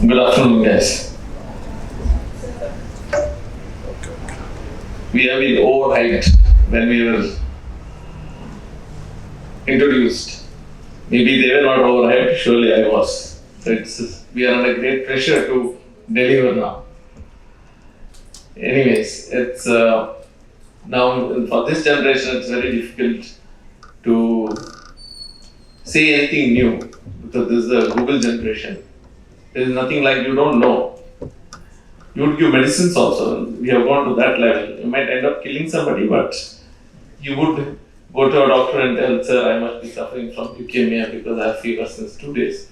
Good afternoon, guys. We have been overhyped when we were introduced. Maybe they were not overhyped, surely I was. We are under great pressure to deliver now. Anyways, it's now for this generation, it's very difficult to say anything new because this is the Google generation. There is nothing like you don't know. You would give medicines also. We have gone to that level. You might end up killing somebody, but you would go to a doctor and tell, sir, I must be suffering from leukemia because I have fever since 2 days.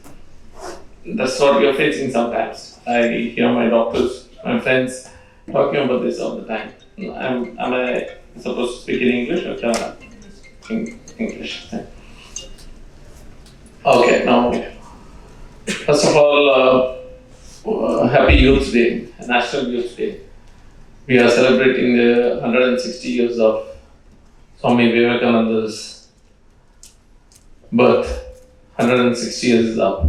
That's what we are facing sometimes. I hear my doctors, my friends talking about this all the time. Am I supposed to speak in English or Kannada? English. Okay, now, first of all, Happy Youth Day, National Youth Day. We are celebrating the 160 years of Swami Vivekananda's birth. 160 years is up.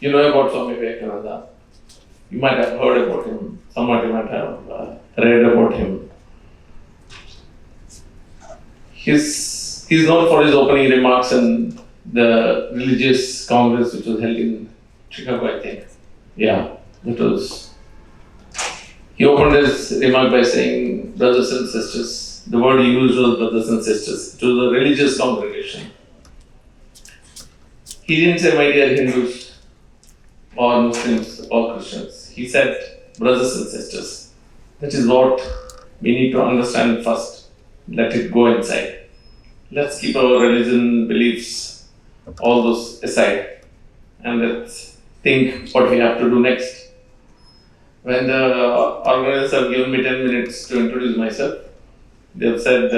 You know about Swami Vivekananda. You might have heard about him. Somewhat you might have read about him. He's known for his opening remarks in the religious congress which was held in Chicago, I think. Yeah, it was. He opened his remark by saying, brothers and sisters. The word he used was brothers and sisters. It was a religious congregation. He didn't say, my dear Hindus, or Muslims, or Christians. He said, brothers and sisters. That is what we need to understand first. Let it go inside. Let's keep our religion, beliefs, all those aside. And let's think what we have to do next. When the organizers have given me 10 minutes to introduce myself, they have said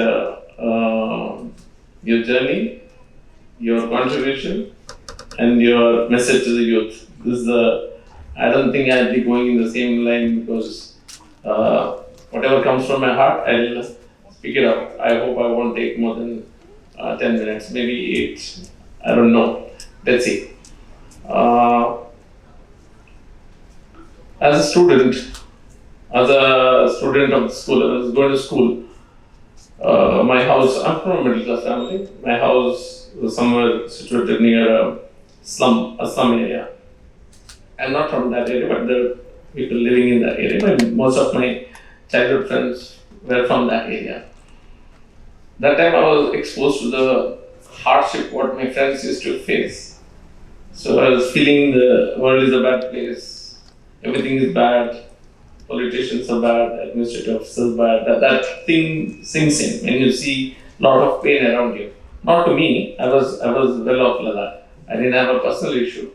your journey, your contribution, and your message to the youth. This is I don't think I'll be going in the same line because whatever comes from my heart, I'll speak it out. I hope I won't take more than 10 minutes, maybe 8. I don't know. Let's see. As a student of the school, I was going to school. My house, I'm from a middle class family. My house was somewhere situated near a slum area. I'm not from that area, but there are people living in that area. Most of my childhood friends were from that area. That time I was exposed to the hardship what my friends used to face. So I was feeling the world is a bad place, everything is bad, politicians are bad, administrative officers bad. That thing sinks in when you see a lot of pain around you. Not to me, I was well off like that. I didn't have a personal issue.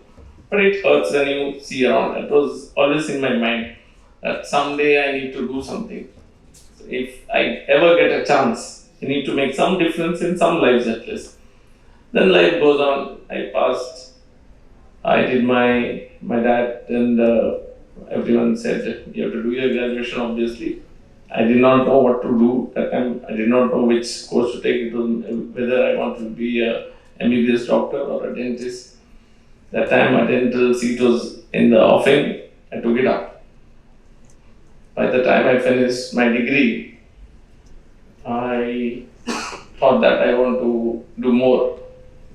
But it hurts when you see around. It was always in my mind that someday I need to do something. So if I ever get a chance, I need to make some difference in some lives at least. Then life goes on. I passed. I did my dad, and everyone said you have to do your graduation. Obviously, I did not know what to do that time. I did not know which course to take. It was whether I wanted to be a MBBS doctor or a dentist. That time my dental seat was in the offing. I took it up. By the time I finished my degree, I thought that I want to do more.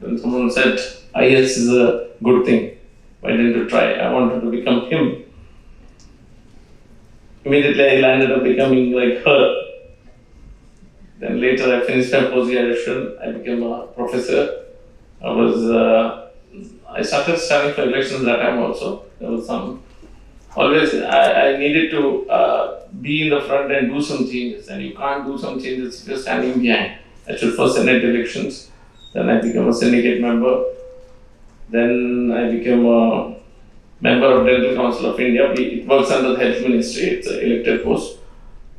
Then someone said, IS is a good thing. Why didn't you try? I wanted to become him. Immediately I landed up becoming like her. Then later I finished my post-graduation. I became a professor. I started studying for elections that time also. There was I needed to be in the front and do some changes. And you can't do some changes if you're standing behind. I should first Senate elections. Then I became a syndicate member. Then I became a member of Dental Council of India. It works under the Health Ministry. It's an elected post.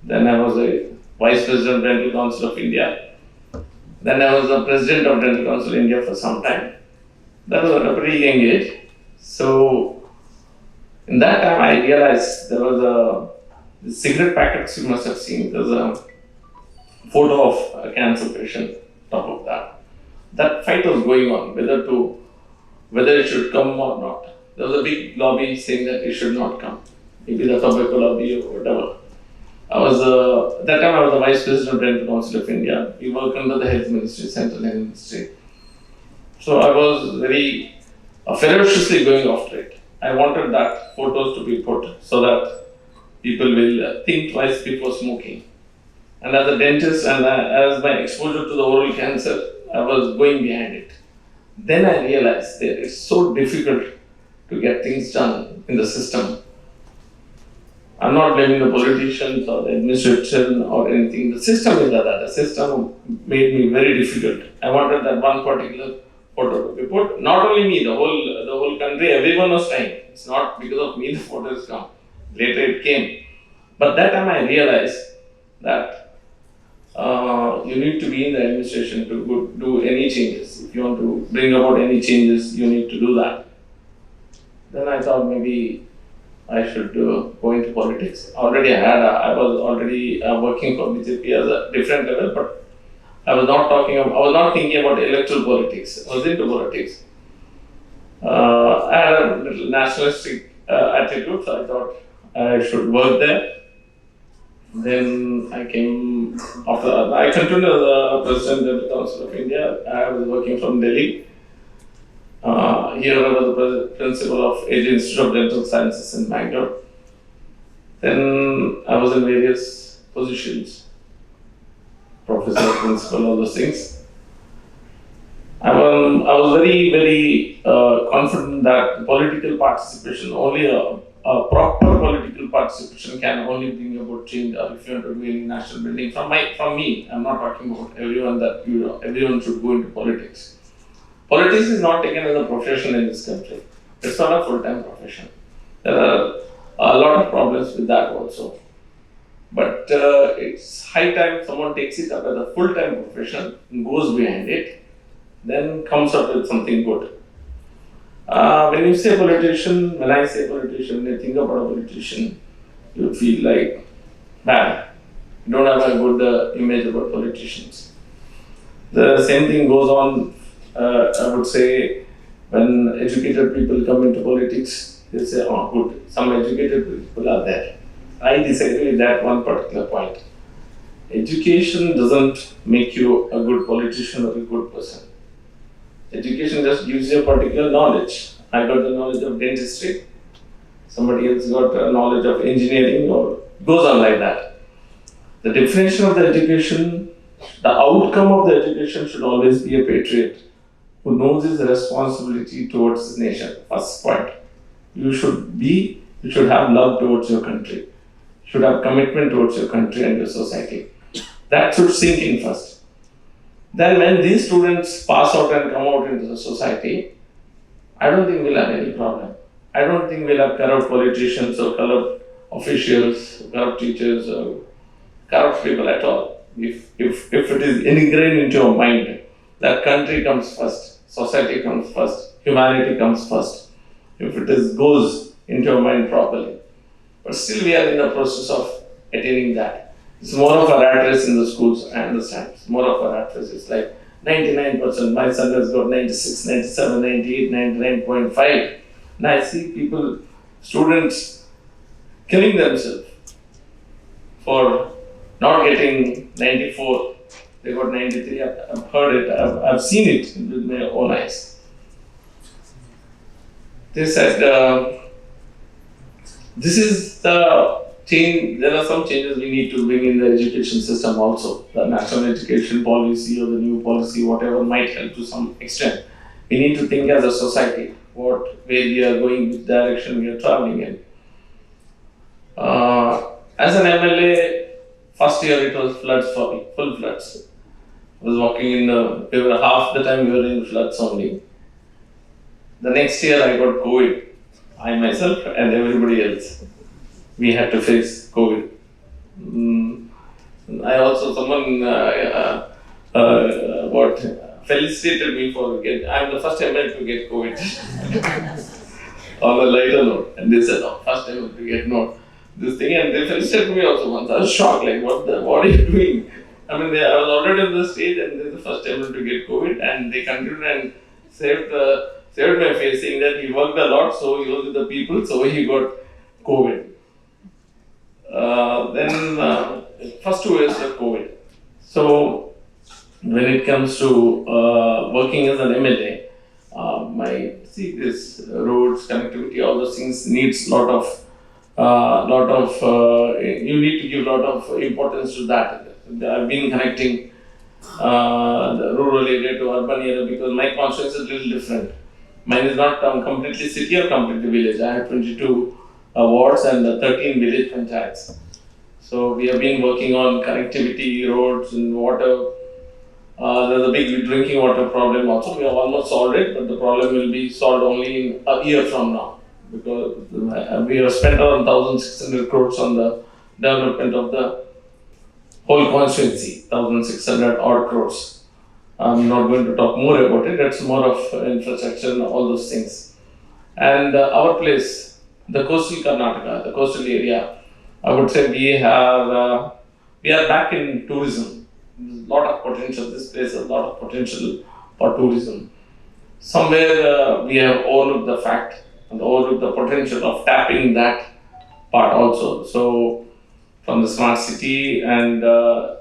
Then I was a Vice President of Dental Council of India. Then I was the President of Dental Council of India for some time. That was at a pretty young age. So, in that time I realized there was the cigarette packets you must have seen. There's a photo of a cancer patient top of that. That fight was going on, whether it should come or not. there was a big lobby saying that it should not come. Maybe the tobacco lobby or whatever. That time I was the Vice President of Dental Council of India. We work under the Health Ministry, Central Health Ministry. So I was very ferociously going after it. I wanted that photos to be put so that people will think twice before smoking. And as a dentist and as my exposure to the oral cancer, I was going behind it. Then I realized that it's so difficult to get things done in the system. I'm not blaming the politicians or the administration or anything. The system is like that. The system made me very difficult. I wanted that one particular photo to be put. Not only me, the whole country, everyone was trying. It's not because of me the photos come. Later it came. But that time I realized that you need to be in the administration to do any changes. If you want to bring about any changes, you need to do that. Then I thought maybe I should go into politics. I was already working for BJP as a different level, but I was not thinking about electoral politics. I was into politics. I had a little nationalistic attitude, so I thought I should work there. Then I came after that. I continued as the President of the Council of India. I was working from Delhi. Here I was the principal of Asian Institute of Dental Sciences in Mangalore. Then I was in various positions, professor, principal, all those things. I was very, very confident that political participation, only a proper political participation can only bring about change, or if you want to do any national building. From me, I'm not talking about everyone that everyone should go into politics. Politics is not taken as a profession in this country. It's not a full-time profession. There are a lot of problems with that also. But it's high time someone takes it up as a full-time profession and goes behind it, then comes up with something good. When I say politician, when you think about a politician, you feel like bad. You don't have a good image about politicians. The same thing goes on, I would say, when educated people come into politics, they say, oh good, some educated people are there. I disagree with that one particular point. Education doesn't make you a good politician or a good person. Education just gives you a particular knowledge. I got the knowledge of dentistry, somebody else got a knowledge of engineering, or goes on like that. The definition of the education, the outcome of the education should always be a patriot who knows his responsibility towards his nation. First point. You should have love towards your country. You should have commitment towards your country and your society. That should sink in first. Then when these students pass out and come out into the society, I don't think we'll have any problem. I don't think we'll have corrupt politicians or corrupt officials, corrupt teachers, or corrupt people at all. If it is ingrained into your mind that country comes first, society comes first, humanity comes first, if it goes into your mind properly. But still we are in the process of attaining that. It's more of a rat race in the schools, I understand. It's more of a rat race. It's like 99%. My son has got 96, 97, 98, 99.5. And I see students killing themselves for not getting 94. They got 93. I've heard it. I've seen it with my own eyes. They said, this is the change. There are some changes we need to bring in the education system also. The national education policy or the new policy, whatever, might help to some extent. We need to think as a society what way we are going, which direction we are traveling in. As an MLA, first year it was floods for me, full floods. I was walking in half the time we were in floods only. The next year I got COVID. I myself and everybody else. We had to face COVID. Someone felicitated me for I'm the first MLA to get COVID. On a lighter note. And they said, oh, first MLA to get this thing. And they felicitated me also once. I was shocked, like, what are you doing? I was already on the stage and they're the first MLA to get COVID, and they continued and saved saved my face, saying that he worked a lot, so he was with the people, so he got COVID. Then first 2 years of COVID. So when it comes to working as an MLA, my see this roads, connectivity, all those things needs you need to give lot of importance to that. I've been connecting the rural area to urban area because my constituency is a little different. Mine is not completely city or completely village. I have 22 wards and 13 village panchayats. So we have been working on connectivity, roads and water. There's a big drinking water problem also. We have almost solved it, but the problem will be solved only in a year from now because we have spent around 1,600 crores on the development of the whole constituency, 1,600 odd crores. I'm not going to talk more about it. It's more of infrastructure and all those things. And our place, the coastal Karnataka, the coastal area, I would say we are back in tourism. There's a lot of potential. This place has a lot of potential for tourism. Somewhere we have overlooked the fact and overlooked the potential of tapping that part also. So from the smart city and the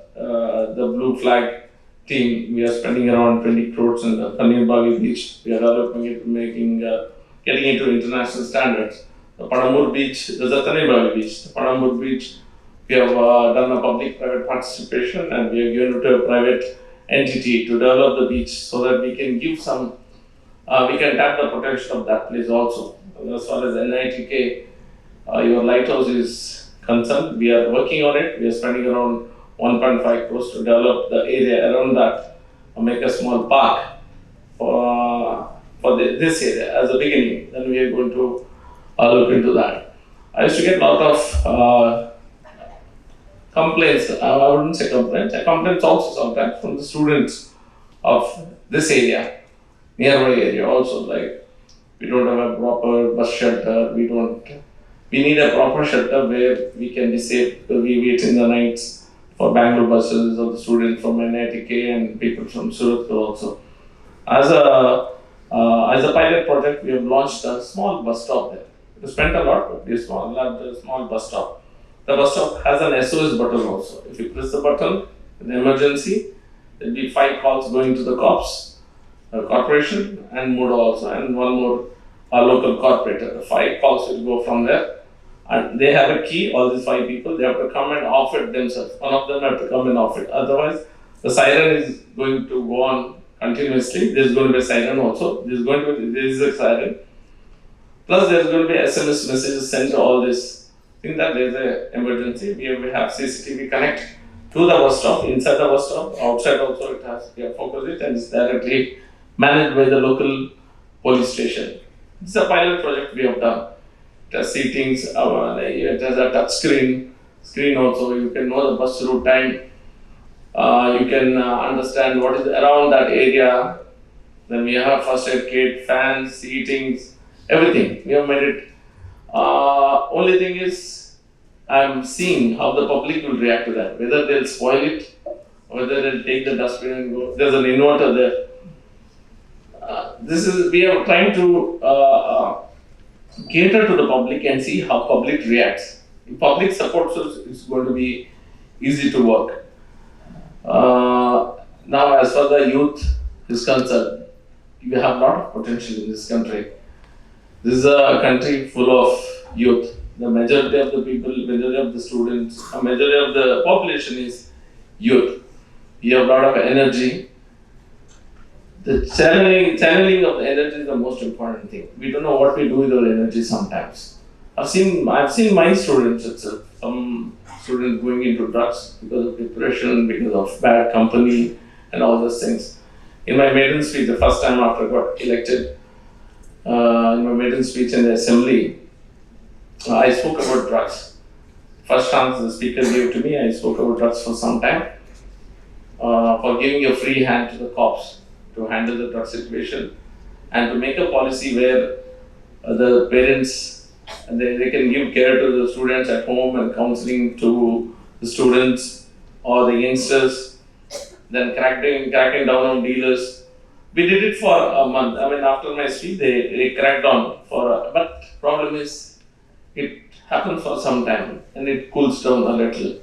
blue flag team, we are spending around 20 crores in the Tanir beach. We are developing it, getting into international standards. The Panambur beach, there's a Tanir beach. The Panambur beach, we have done a public-private participation and we have given it to a private entity to develop the beach so that we can give some, we can tap the potential of that place also. As far as NITK, your lighthouse is concerned, we are working on it. We are spending around 1.5 crores to develop the area around that, make a small park for this area as a beginning. Then we are going to look into that. I used to get a lot of complaints. I wouldn't say complaints also sometimes from the students of this area, nearby area also. Like we don't have a proper bus shelter. We need a proper shelter where we can be safe because we wait in the nights for Bangalore buses or the students from NITK and people from Surat also. As a pilot project, we have launched a small bus stop there. We spent a lot, but we have a small bus stop. The bus stop has an SOS button also. If you press the button, in the emergency, there will be 5 calls going to the cops, corporation, and MUDA also, and one more local corporator. The 5 calls will go from there. And they have a key, all these 5 people, they have to come and off it themselves. One of them have to come and off it. Otherwise, the siren is going to go on continuously. There's going to be a siren also. There is a siren. Plus, there's going to be SMS messages sent to all this. Think that there's an emergency. We have CCTV connect to the bus stop, inside the bus stop, outside also it has, we have focused it and it's directly managed by the local police station. This is a pilot project we have done. It has seatings, it has a touch screen also. You can know the bus route time. You can understand what is around that area. Then we have first aid kit, fans, seatings, everything. We have made it. Only thing is, I'm seeing how the public will react to that. Whether they'll spoil it, or whether they'll take the dustbin and go. There's an inverter there. We are trying to cater to the public and see how public reacts. If public supports us, it's going to be easy to work. Now, as far as the youth is concerned, you have a lot of potential in this country. This is a country full of youth. The majority of the people, majority of the students, a majority of the population is youth. We have a lot of energy. The channeling of the energy is the most important thing. We don't know what we do with our energy sometimes. I've seen my students itself. Some students going into drugs because of depression, because of bad company, and all those things. In my maiden speech, the first time after I got elected, in my maiden speech in the assembly, I spoke about drugs. First chance the speaker gave to me, I spoke about drugs for some time, for giving a free hand to the cops to handle the drug situation and to make a policy where the parents, they can give care to the students at home and counseling to the students or the youngsters, then cracking down on dealers, We did it for a month. I mean, after my speech, they cracked on but problem is, it happens for some time and it cools down a little.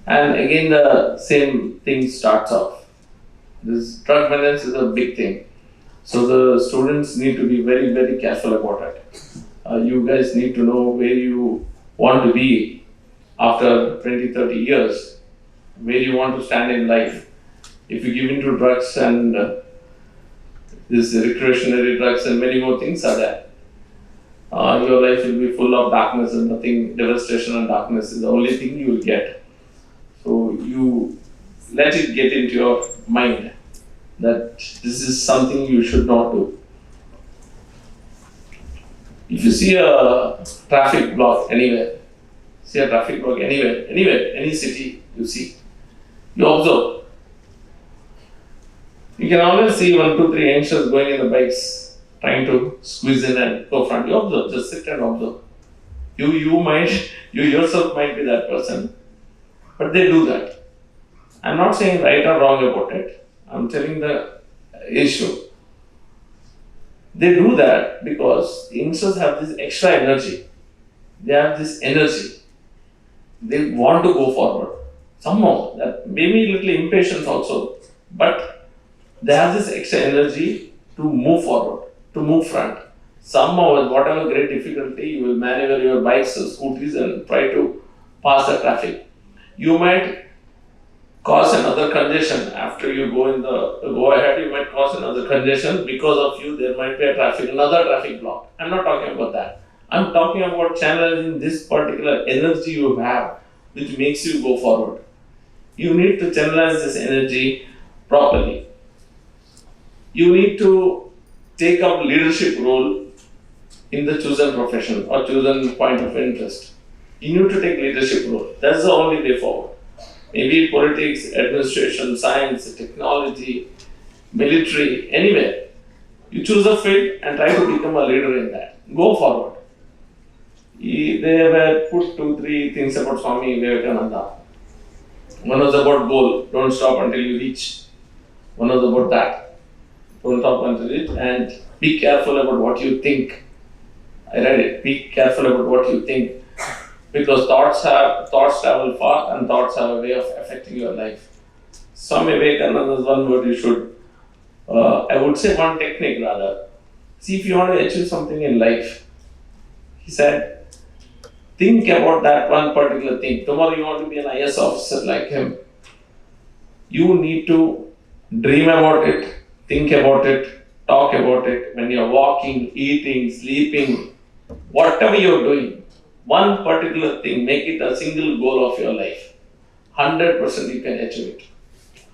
And again, the same thing starts off. This drug violence is a big thing. So the students need to be very, very careful about it. You guys need to know where you want to be after 20, 30 years, where you want to stand in life. If you give in to drugs and this recreational drugs and many more things are there, your life will be full of darkness and nothing. Devastation and darkness is the only thing you will get. So you let it get into your mind that this is something you should not do. If you see a traffic block anywhere, any city you see, you observe. You can always see 1, 2, 3 youngsters going in the bikes, trying to squeeze in and go front. You observe, just sit and observe. You yourself might be that person, but they do that. I'm not saying right or wrong about it. I'm telling the issue. They do that because the youngsters have this extra energy. They have this energy. They want to go forward. Somehow, that maybe a little impatience also, but they have this extra energy to move forward, to move front. Somehow, with whatever great difficulty, you will maneuver your bikes or scooters and try to pass the traffic. You might cause another congestion after you go ahead. You might cause another congestion because of you. There might be another traffic block. I'm not talking about that. I'm talking about channeling this particular energy you have, which makes you go forward. You need to channelize this energy properly. You need to take up leadership role in the chosen profession or chosen point of interest. You need to take leadership role. That's the only way forward. Maybe politics, administration, science, technology, military, anywhere. You choose a field and try to become a leader in that. Go forward. They were put 2, 3 things about Swami Vivekananda. One was about goal, don't stop until you reach. One was about that, don't stop until you reach, and be careful about what you think. I read it, be careful about what you think. Because thoughts travel far and thoughts have a way of affecting your life. Swami Vivekananda's one word you should, I would say one technique rather. See, if you want to achieve something in life, he said, think about that one particular thing. Tomorrow you want to be an IS officer like him. You need to dream about it, think about it, talk about it when you're walking, eating, sleeping, whatever you're doing. One particular thing, make it a single goal of your life. 100% you can achieve it.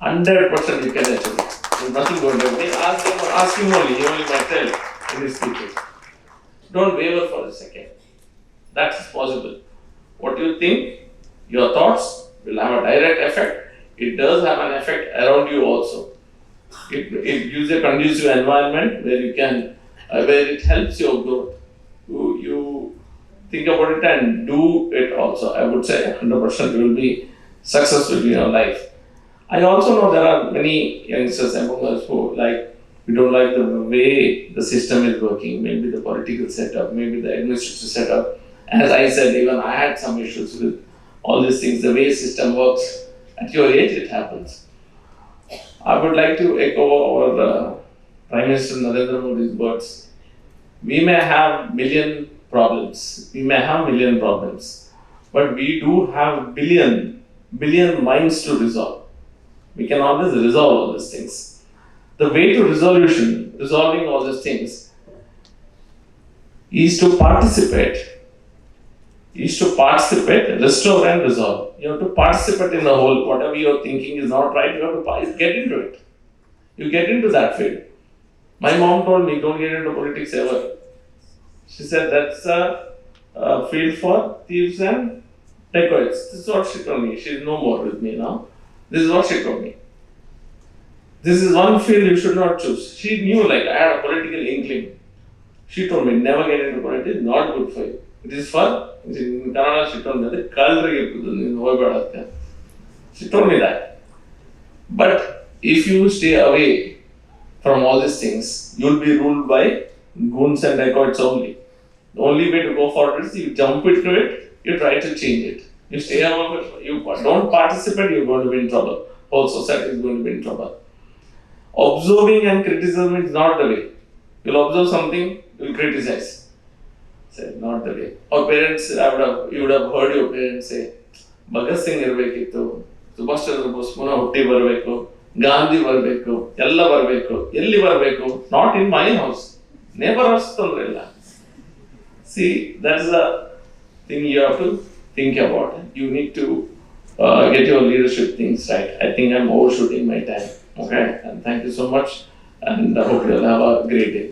100% you can achieve it. There's nothing going to be. Ask him only. He only might tell in his speeches. Don't waver for a second. That's possible. What you think, your thoughts will have a direct effect. It does have an effect around you also. It gives a conducive environment where you can, where it helps your growth. You think about it and do it also. I would say 100% you will be successful in your life. I also know there are many youngsters among us who we don't like the way the system is working, maybe the political setup, maybe the administrative setup. As I said, even I had some issues with all these things, the way system works. At your age, it happens. I would like to echo our Prime Minister Narendra Modi's words. We may have million problems, but we do have billion minds to resolve. We can always resolve all these things. The way to resolving all these things is to participate, restore and resolve. You have to participate in the whole. Whatever you're thinking is not right, you have to get into it. You get into that field. My mom told me, don't get into politics ever. She said, that's a field for thieves and dacoits. This is what she told me. She's no more with me now. This is what she told me. This is one field you should not choose. She knew, I had a political inkling. She told me, never get into politics, not good for you. It is for, in Kannada she told me, she told me that. But if you stay away from all these things, you'll be ruled by goons and dacoits only. The only way to go forward is you jump into it, you try to change it. You stay out of it, you don't participate, you're going to be in trouble. Whole society is going to be in trouble. Observing and criticism is not the way. You'll observe something, you'll criticize. Say, not the way. Or parents, you would have heard your parents say, Bhagat Singh ಇರಬೇಕಿತ್ತು, Subhash Chandra Bose ಪುನಃ ಹುಟ್ಟಿ ಬರಬೇಕು, ಗಾಂಧಿ ಬರಬೇಕು, ಎಲ್ಲ ಬರಬೇಕು, ಎಲ್ಲಿ ಬರಬೇಕು? Not in my house. Neighbors ತೊಂದರೆ ಇಲ್ಲ. See, that's the thing you have to think about. You need to get your leadership things right. I think I'm overshooting my time. Okay, and thank you so much, and I hope you'll have a great day.